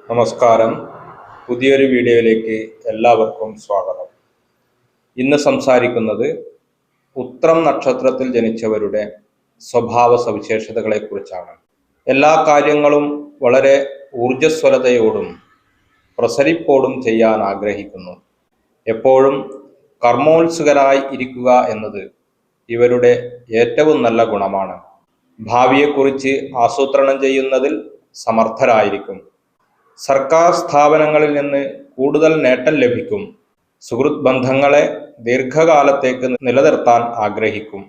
നമസ്കാരം. പുതിയൊരു വീഡിയോയിലേക്ക് എല്ലാവർക്കും സ്വാഗതം. ഇന്ന് സംസാരിക്കുന്നത് ഉത്രം നക്ഷത്രത്തിൽ ജനിച്ചവരുടെ സ്വഭാവ സവിശേഷതകളെക്കുറിച്ചാണ്. എല്ലാ കാര്യങ്ങളും വളരെ ഊർജ്ജസ്വലതയോടും പ്രസരിപ്പോടും ചെയ്യാൻ ആഗ്രഹിക്കുന്നു. എപ്പോഴും കർമ്മോത്സുകരായി ഇരിക്കുക എന്നത് ഇവരുടെ ഏറ്റവും നല്ല ഗുണമാണ്. ഭാവിയെക്കുറിച്ച് ആസൂത്രണം ചെയ്യുന്നതിൽ സമർത്ഥരായിരിക്കും. സർക്കാർ സ്ഥാപനങ്ങളിൽ നിന്ന് കൂടുതൽ നേട്ടം ലഭിക്കും. സുഹൃത്ത് ബന്ധങ്ങളെ ദീർഘകാലത്തേക്ക് നിലനിർത്താൻ ആഗ്രഹിക്കും.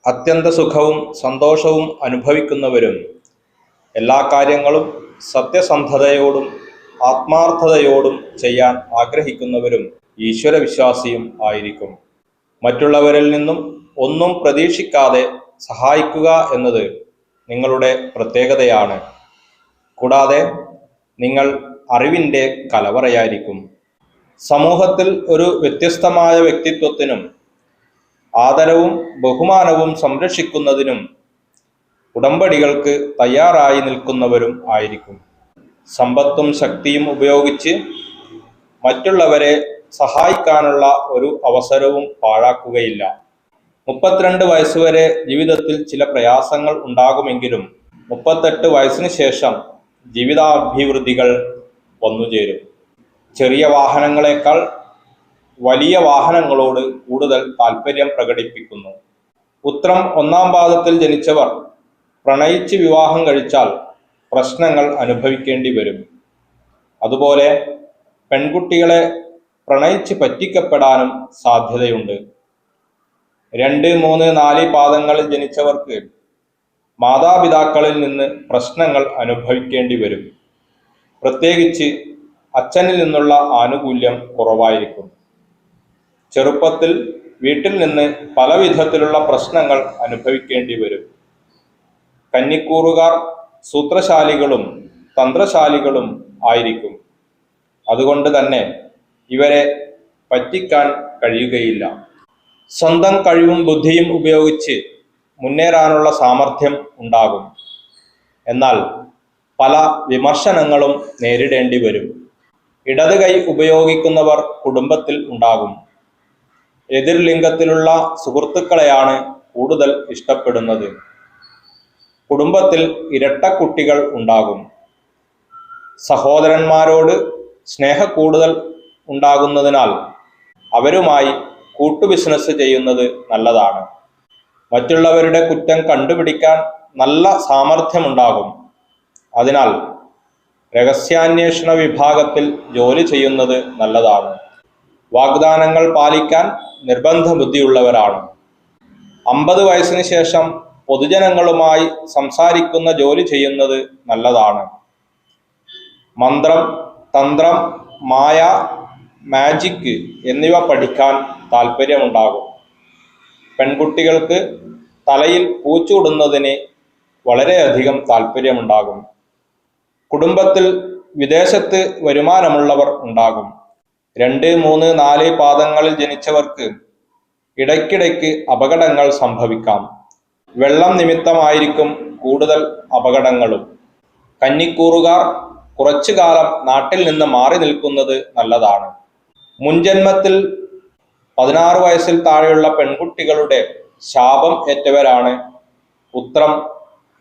അത്യന്ത സുഖവും സന്തോഷവും അനുഭവിക്കുന്നവരും എല്ലാ കാര്യങ്ങളും സത്യസന്ധതയോടും ആത്മാർത്ഥതയോടും ചെയ്യാൻ ആഗ്രഹിക്കുന്നവരും ഈശ്വരവിശ്വാസിയും ആയിരിക്കും. മറ്റുള്ളവരിൽ നിന്നും ഒന്നും പ്രതീക്ഷിക്കാതെ സഹായിക്കുക എന്നത് നിങ്ങളുടെ പ്രത്യേകതയാണ്. കൂടാതെ നിങ്ങൾ അറിവിൻ്റെ കലവറയായിരിക്കും. സമൂഹത്തിൽ ഒരു വ്യത്യസ്തമായ വ്യക്തിത്വത്തിനും ആദരവും ബഹുമാനവും സംരക്ഷിക്കുന്നതിനും ഉടമ്പടികൾക്ക് തയ്യാറായി നിൽക്കുന്നവരും ആയിരിക്കും. സമ്പത്തും ശക്തിയും ഉപയോഗിച്ച് മറ്റുള്ളവരെ സഹായിക്കാനുള്ള ഒരു അവസരവും പാഴാക്കുകയില്ല. 32 വയസ്സുവരെ ജീവിതത്തിൽ ചില പ്രയാസങ്ങൾ ഉണ്ടാകുമെങ്കിലും 38 വയസ്സിന് ശേഷം ജീവിതാഭിവൃദ്ധികൾ വന്നുചേരും. ചെറിയ വാഹനങ്ങളെക്കാൾ വലിയ വാഹനങ്ങളോട് കൂടുതൽ താല്പര്യം പ്രകടിപ്പിക്കുന്നു. ഉത്രം 1-ാം പാദത്തിൽ ജനിച്ചവർ പ്രണയിച്ച് വിവാഹം കഴിച്ചാൽ പ്രശ്നങ്ങൾ അനുഭവിക്കേണ്ടി വരും. അതുപോലെ പെൺകുട്ടികളെ പ്രണയിച്ച് പറ്റിക്കപ്പെടാനും സാധ്യതയുണ്ട്. 2, 3, 4 പാദങ്ങളിൽ ജനിച്ചവർക്ക് മാതാപിതാക്കളിൽ നിന്ന് പ്രശ്നങ്ങൾ അനുഭവിക്കേണ്ടി വരും. പ്രത്യേകിച്ച് അച്ഛനിൽ നിന്നുള്ള ആനുകൂല്യം കുറവായിരിക്കും. ചെറുപ്പത്തിൽ വീട്ടിൽ നിന്ന് പല വിധത്തിലുള്ള പ്രശ്നങ്ങൾ അനുഭവിക്കേണ്ടി വരും. കന്നിക്കൂറുകാർ സൂത്രശാലികളും തന്ത്രശാലികളും ആയിരിക്കും. അതുകൊണ്ട് തന്നെ ഇവരെ പറ്റിക്കാൻ കഴിയുകയില്ല. സ്വന്തം കഴിവും ബുദ്ധിയും ഉപയോഗിച്ച് മുന്നേറാനുള്ള സാമർഥ്യം ഉണ്ടാകും. എന്നാൽ പല വിമർശനങ്ങളും നേരിടേണ്ടി വരും. ഇടത് കൈ ഉപയോഗിക്കുന്നവർ കുടുംബത്തിൽ ഉണ്ടാകും. എതിർ ലിംഗത്തിലുള്ള സുഹൃത്തുക്കളെയാണ് കൂടുതൽ ഇഷ്ടപ്പെടുന്നത്. കുടുംബത്തിൽ ഇരട്ടക്കുട്ടികൾ ഉണ്ടാകും. സഹോദരന്മാരോട് സ്നേഹക്കൂടുതൽ ഉണ്ടാകുന്നതിനാൽ അവരുമായി കൂട്ടു ബിസിനസ് ചെയ്യുന്നത് നല്ലതാണ്. മറ്റുള്ളവരുടെ കുറ്റം കണ്ടുപിടിക്കാൻ നല്ല സാമർഥ്യമുണ്ടാകും. അതിനാൽ രഹസ്യാന്വേഷണ വിഭാഗത്തിൽ ജോലി ചെയ്യുന്നത് നല്ലതാണ്. വാഗ്ദാനങ്ങൾ പാലിക്കാൻ നിർബന്ധ ബുദ്ധിയുള്ളവരാണ്. 50 വയസ്സിന് ശേഷം പൊതുജനങ്ങളുമായി സംസാരിക്കുന്ന ജോലി ചെയ്യുന്നത് നല്ലതാണ്. മന്ത്രം, തന്ത്രം, മായ, മാജിക് എന്നിവ പഠിക്കാൻ താല്പര്യമുണ്ടാകും. പെൺകുട്ടികൾക്ക് തലയിൽ പൂച്ചൂടുന്നതിന് വളരെയധികം താല്പര്യമുണ്ടാകും. കുടുംബത്തിൽ വിദേശത്ത് വരുമാനമുള്ളവർ ഉണ്ടാകും. 2, 3, 4 പാദങ്ങളിൽ ജനിച്ചവർക്ക് ഇടയ്ക്കിടയ്ക്ക് അപകടങ്ങൾ സംഭവിക്കാം. വെള്ളം നിമിത്തമായിരിക്കും കൂടുതൽ അപകടങ്ങളും. കന്നിക്കൂറുകാർ കുറച്ചു കാലം നാട്ടിൽ നിന്ന് മാറി നിൽക്കുന്നത് നല്ലതാണ്. മുൻജന്മത്തിൽ 16 വയസ്സിൽ താഴെയുള്ള പെൺകുട്ടികളുടെ ശാപം ഏറ്റവരാണ് ഉത്രം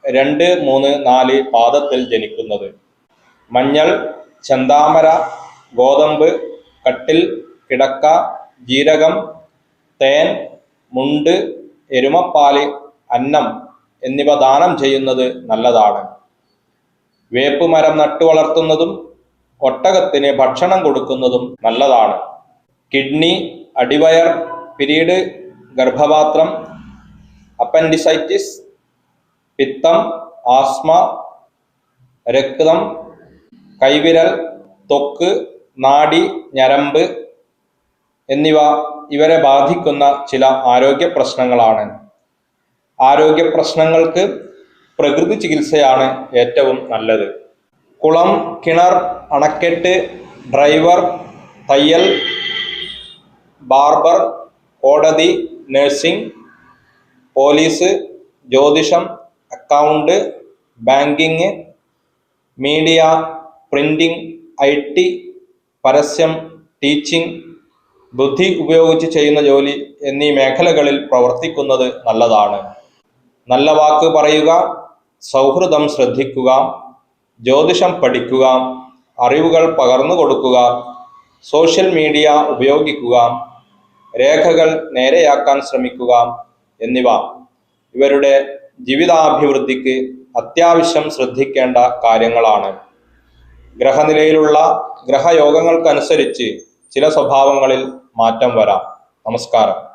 2, 3, 4 പാദത്തിൽ ജനിക്കുന്നത്. മഞ്ഞൾ, ചെന്താമര, ഗോതമ്പ്, കട്ടിൽ, കിടക്ക, ജീരകം, തേൻ, മുണ്ട്, എരുമപ്പാല്, അന്നം എന്നിവ ദാനം ചെയ്യുന്നത് നല്ലതാണ്. വേപ്പ് മരം നട്ടു വളർത്തുന്നതും ഒട്ടകത്തിന് ഭക്ഷണം കൊടുക്കുന്നതും നല്ലതാണ്. കിഡ്നി, അടിവയർ, പിരീഡ്, ഗർഭപാത്രം, അപ്പൻഡിസൈറ്റിസ്, പിത്തം, ആസ്മ, രക്തം, കൈവിരൽ, ത്വക്ക്, നാഡി, ഞരമ്പ് എന്നിവ ഇവരെ ബാധിക്കുന്ന ചില ആരോഗ്യ പ്രശ്നങ്ങളാണ്. ആരോഗ്യ പ്രശ്നങ്ങൾക്ക് പ്രകൃതി ചികിത്സയാണ് ഏറ്റവും നല്ലത്. കുളം, കിണർ, അണക്കെട്ട്, ഡ്രൈവർ, തയ്യൽ, ബാർബർ, കോടതി, നഴ്സിംഗ്, പോലീസ്, ജ്യോതിഷം, account, banking, media, printing, IT, പരസ്യം, ടീച്ചിങ്, ബുദ്ധി ഉപയോഗിച്ച് ചെയ്യുന്ന ജോലി എന്നീ മേഖലകളിൽ പ്രവർത്തിക്കുന്നത് നല്ലതാണ്. നല്ല വാക്ക് പറയുക, സൗഹൃദം ശ്രദ്ധിക്കുക, ജ്യോതിഷം പഠിക്കുക, അറിവുകൾ പകർന്നു കൊടുക്കുക, സോഷ്യൽ മീഡിയ ഉപയോഗിക്കുക, രേഖകൾ നേരെയാക്കാൻ ശ്രമിക്കുക എന്നിവ ഇവരുടെ ജീവിതാഭിവൃദ്ധിക്ക് അത്യാവശ്യം ശ്രദ്ധിക്കേണ്ട കാര്യങ്ങളാണ്. ഗ്രഹനിലയിലുള്ള ഗ്രഹയോഗങ്ങൾക്കനുസരിച്ച് ചില സ്വഭാവങ്ങളിൽ മാറ്റം വരാം. നമസ്കാരം.